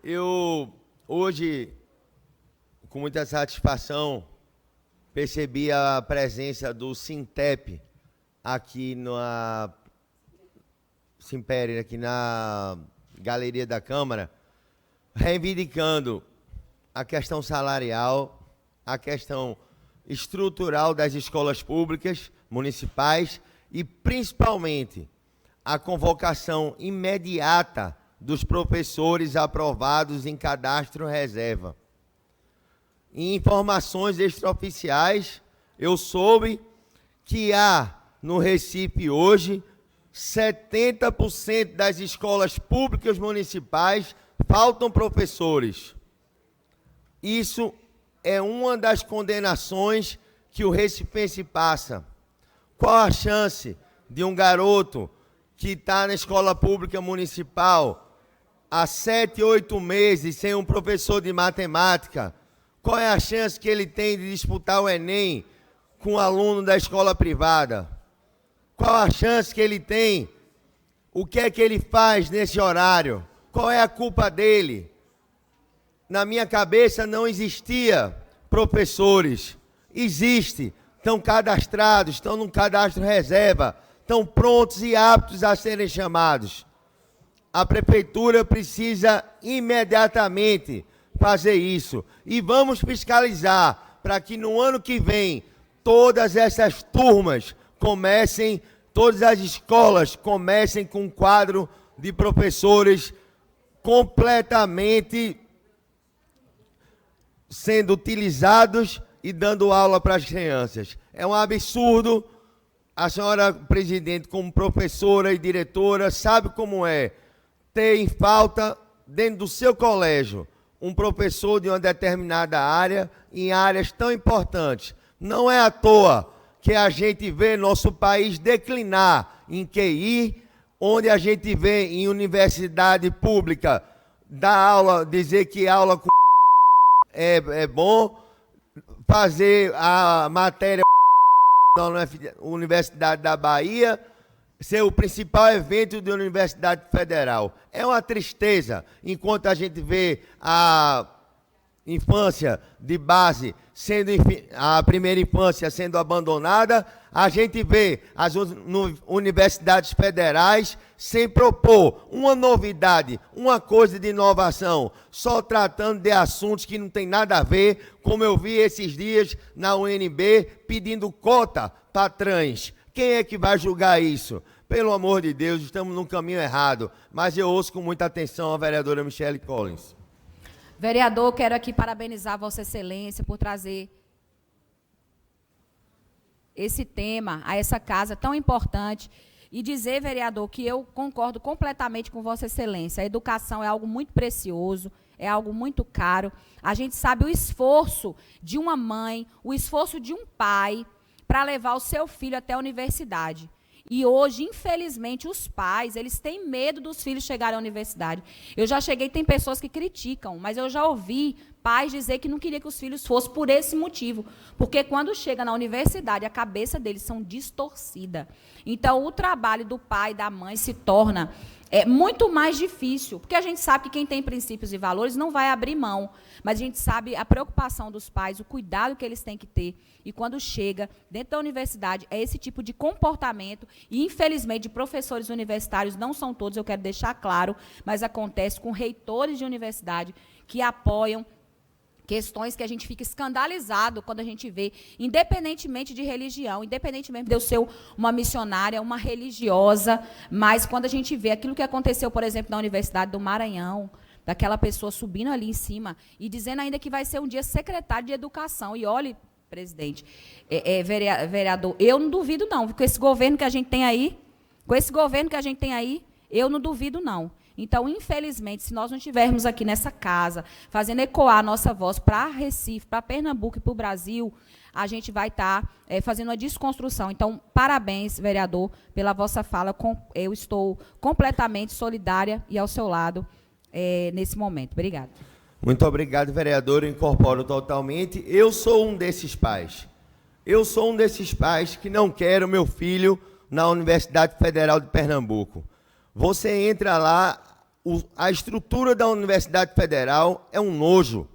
Eu, hoje, com muita satisfação, percebi a presença do Sintep aqui na Simpere, aqui na Galeria da Câmara, reivindicando a questão salarial, a questão estrutural das escolas públicas municipais e, principalmente, a convocação imediata dos professores aprovados em cadastro reserva. Em informações extraoficiais, eu soube que há no Recife hoje 70% das escolas públicas municipais faltam professores. Isso é uma das condenações que o recifense passa. Qual a chance de um garoto que está na escola pública municipal há 7, 8 meses sem um professor de matemática? Qual é a chance que ele tem de disputar o Enem com um aluno da escola privada? Qual a chance que ele tem? O que é que ele faz nesse horário? Qual é a culpa dele? Na minha cabeça não existia professores. Existe. Estão cadastrados, estão no cadastro reserva, estão prontos e aptos a serem chamados. A prefeitura precisa imediatamente fazer isso. E vamos fiscalizar para que no ano que vem todas essas turmas comecem, todas as escolas comecem com um quadro de professores completamente sendo utilizados e dando aula para as crianças. É um absurdo. A senhora presidente, como professora e diretora, sabe como é ter em falta, dentro do seu colégio, um professor de uma determinada área, em áreas tão importantes. Não é à toa que a gente vê nosso país declinar em QI, onde a gente vê em universidade pública dar aula, dizer que aula com é bom, fazer a matéria na Universidade da Bahia ser o principal evento da Universidade Federal. É uma tristeza, enquanto a gente vê a infância de base sendo, a primeira infância sendo abandonada, a gente vê as universidades federais sem propor uma novidade, uma coisa de inovação, só tratando de assuntos que não tem nada a ver, como eu vi esses dias na UNB pedindo cota para trans. Quem é que vai julgar isso? Pelo amor de Deus, estamos no caminho errado. Mas eu ouço com muita atenção a vereadora Michele Collins. Vereador, quero aqui parabenizar Vossa Excelência por trazer esse tema a essa casa tão importante e dizer, vereador, que eu concordo completamente com Vossa Excelência. A educação é algo muito precioso, é algo muito caro. A gente sabe o esforço de uma mãe, o esforço de um pai para levar o seu filho até a universidade. E hoje, infelizmente, os pais, eles têm medo dos filhos chegarem à universidade. Eu já cheguei, tem pessoas que criticam, mas eu já ouvi pais dizer que não queria que os filhos fossem por esse motivo. Porque quando chega na universidade, a cabeça deles são distorcida. Então, o trabalho do pai e da mãe se torna muito mais difícil, porque a gente sabe que quem tem princípios e valores não vai abrir mão, mas a gente sabe a preocupação dos pais, o cuidado que eles têm que ter, e quando chega dentro da universidade, é esse tipo de comportamento, e infelizmente professores universitários, não são todos, eu quero deixar claro, mas acontece com reitores de universidade que apoiam questões que a gente fica escandalizado quando a gente vê, independentemente de religião, independentemente de eu ser uma missionária, uma religiosa, mas quando a gente vê aquilo que aconteceu, por exemplo, na Universidade do Maranhão, daquela pessoa subindo ali em cima e dizendo ainda que vai ser um dia secretário de Educação. E olhe, presidente, vereador, eu não duvido não, com esse governo que a gente tem aí, eu não duvido não. Então, infelizmente, se nós não estivermos aqui nessa casa, fazendo ecoar a nossa voz para Recife, para Pernambuco e para o Brasil, a gente vai estar fazendo uma desconstrução. Então, parabéns, vereador, pela vossa fala. Eu estou completamente solidária e ao seu lado nesse momento. Obrigada. Muito obrigado, vereador. Eu incorporo totalmente. Eu sou um desses pais. Eu sou um desses pais que não quero meu filho na Universidade Federal de Pernambuco. Você entra lá, a estrutura da Universidade Federal é um nojo.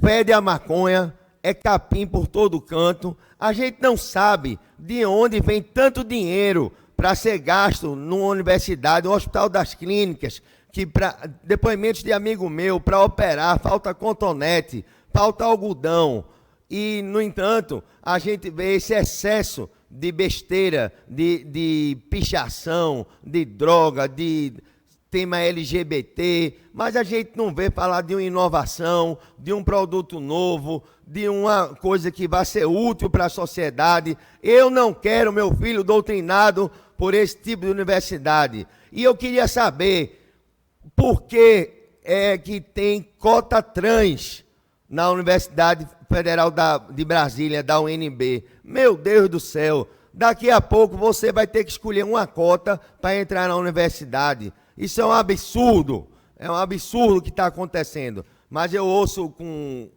Fede a maconha, é capim por todo canto. A gente não sabe de onde vem tanto dinheiro para ser gasto numa universidade, no Hospital das Clínicas, que para depoimentos de amigo meu, para operar, falta cotonete, falta algodão. E, no entanto, a gente vê esse excesso de besteira, de pichação, de droga, de tema LGBT, mas a gente não vê falar de uma inovação, de um produto novo, de uma coisa que vai ser útil para a sociedade. Eu não quero meu filho doutrinado por esse tipo de universidade. E eu queria saber por que é que tem cota trans na Universidade Federal de Brasília, da UNB. Meu Deus do céu, daqui a pouco você vai ter que escolher uma cota para entrar na universidade. Isso é um absurdo o que está acontecendo. Mas eu ouço com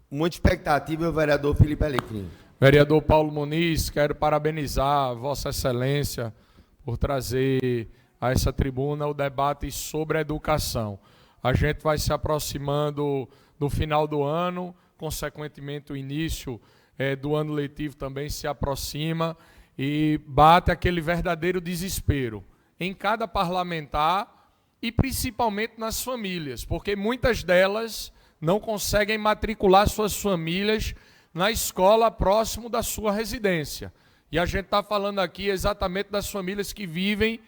muita expectativa o vereador Felipe Alecrim. Vereador Paulo Muniz, quero parabenizar Vossa Excelência por trazer a essa tribuna o debate sobre a educação. A gente vai se aproximando do final do ano, consequentemente o início do ano letivo também se aproxima e bate aquele verdadeiro desespero em cada parlamentar e principalmente nas famílias, porque muitas delas não conseguem matricular suas famílias na escola próximo da sua residência. E a gente está falando aqui exatamente das famílias que vivem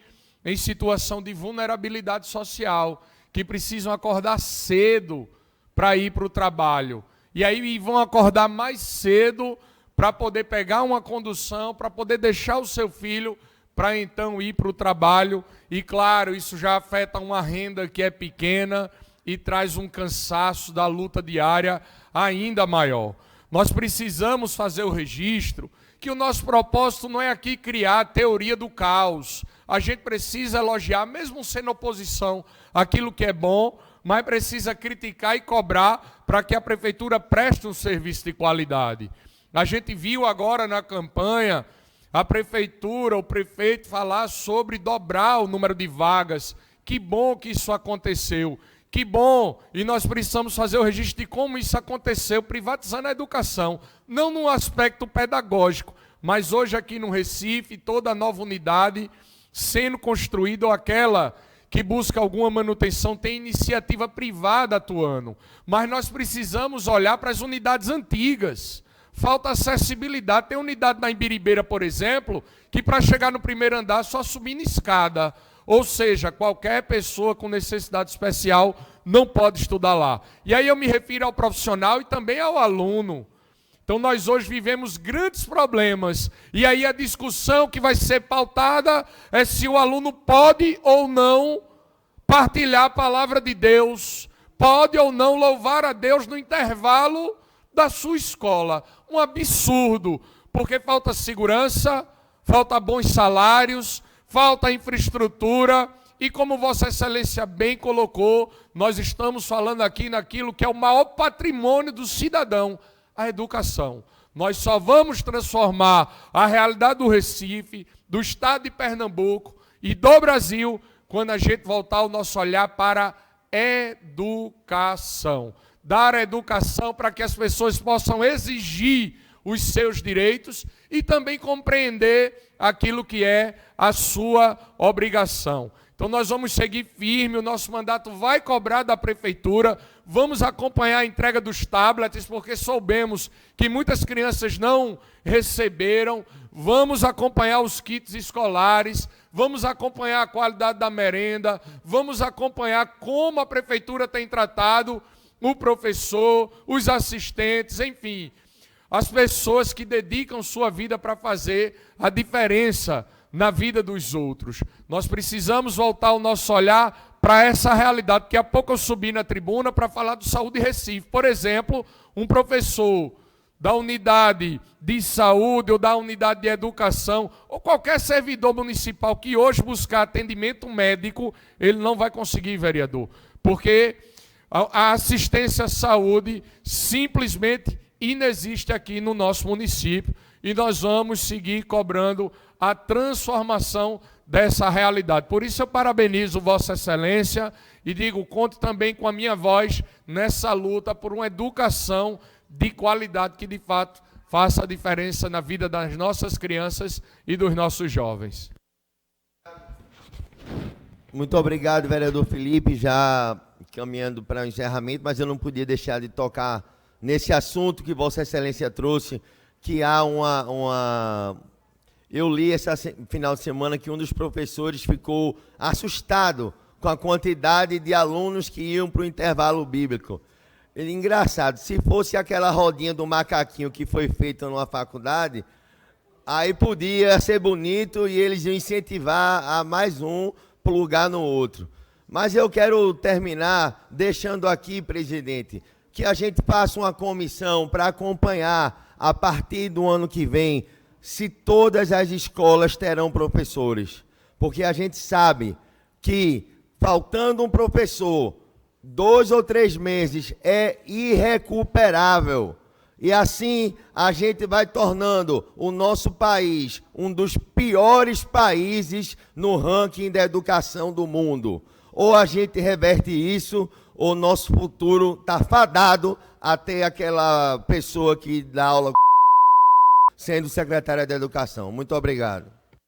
em situação de vulnerabilidade social, que precisam acordar cedo para ir para o trabalho. E aí vão acordar mais cedo para poder pegar uma condução, para poder deixar o seu filho para então ir para o trabalho. E claro, isso já afeta uma renda que é pequena e traz um cansaço da luta diária ainda maior. Nós precisamos fazer o registro que o nosso propósito não é aqui criar a teoria do caos. A gente precisa elogiar, mesmo sendo oposição, aquilo que é bom, mas precisa criticar e cobrar para que a prefeitura preste um serviço de qualidade. A gente viu agora na campanha a prefeitura, o prefeito falar sobre dobrar o número de vagas. Que bom que isso aconteceu. Que bom, e nós precisamos fazer o registro de como isso aconteceu, privatizando a educação, não no aspecto pedagógico, mas hoje aqui no Recife, toda a nova unidade sendo construída, ou aquela que busca alguma manutenção, tem iniciativa privada atuando, mas nós precisamos olhar para as unidades antigas. Falta acessibilidade. Tem unidade na Imbiribeira, por exemplo, que para chegar no primeiro andar só subindo escada. Ou seja, qualquer pessoa com necessidade especial não pode estudar lá. E aí eu me refiro ao profissional e também ao aluno. Então nós hoje vivemos grandes problemas. E aí a discussão que vai ser pautada é se o aluno pode ou não partilhar a palavra de Deus, pode ou não louvar a Deus no intervalo da sua escola. Um absurdo, porque falta segurança, falta bons salários, falta infraestrutura, e como Vossa Excelência bem colocou, nós estamos falando aqui naquilo que é o maior patrimônio do cidadão, a educação. Nós só vamos transformar a realidade do Recife, do estado de Pernambuco e do Brasil, quando a gente voltar o nosso olhar para a educação. Dar a educação para que as pessoas possam exigir os seus direitos e também compreender aquilo que é a sua obrigação. Então nós vamos seguir firme, o nosso mandato vai cobrar da prefeitura, vamos acompanhar a entrega dos tablets, porque soubemos que muitas crianças não receberam, vamos acompanhar os kits escolares, vamos acompanhar a qualidade da merenda, vamos acompanhar como a prefeitura tem tratado o professor, os assistentes, enfim, as pessoas que dedicam sua vida para fazer a diferença na vida dos outros. Nós precisamos voltar o nosso olhar para essa realidade. Daqui a pouco eu subi na tribuna para falar do Saúde Recife. Por exemplo, um professor da unidade de saúde ou da unidade de educação, ou qualquer servidor municipal que hoje buscar atendimento médico, ele não vai conseguir, vereador, porque a assistência à saúde simplesmente inexiste aqui no nosso município, e nós vamos seguir cobrando a transformação dessa realidade. Por isso eu parabenizo Vossa Excelência e digo, conte também com a minha voz nessa luta por uma educação de qualidade que de fato faça a diferença na vida das nossas crianças e dos nossos jovens. Muito obrigado, vereador Felipe, já caminhando para o encerramento, mas eu não podia deixar de tocar nesse assunto que Vossa Excelência trouxe, que há Eu li esse final de semana que um dos professores ficou assustado com a quantidade de alunos que iam para o intervalo bíblico. Ele, engraçado, se fosse aquela rodinha do macaquinho que foi feita numa faculdade, aí podia ser bonito e eles iam incentivar a mais um plugar no outro. Mas eu quero terminar deixando aqui, presidente, que a gente faça uma comissão para acompanhar, a partir do ano que vem, se todas as escolas terão professores. Porque a gente sabe que, faltando um professor, 2 ou 3 meses é irrecuperável. E assim a gente vai tornando o nosso país um dos piores países no ranking da educação do mundo. Ou a gente reverte isso, ou nosso futuro está fadado a ter aquela pessoa que dá aula sendo secretária da Educação. Muito obrigado.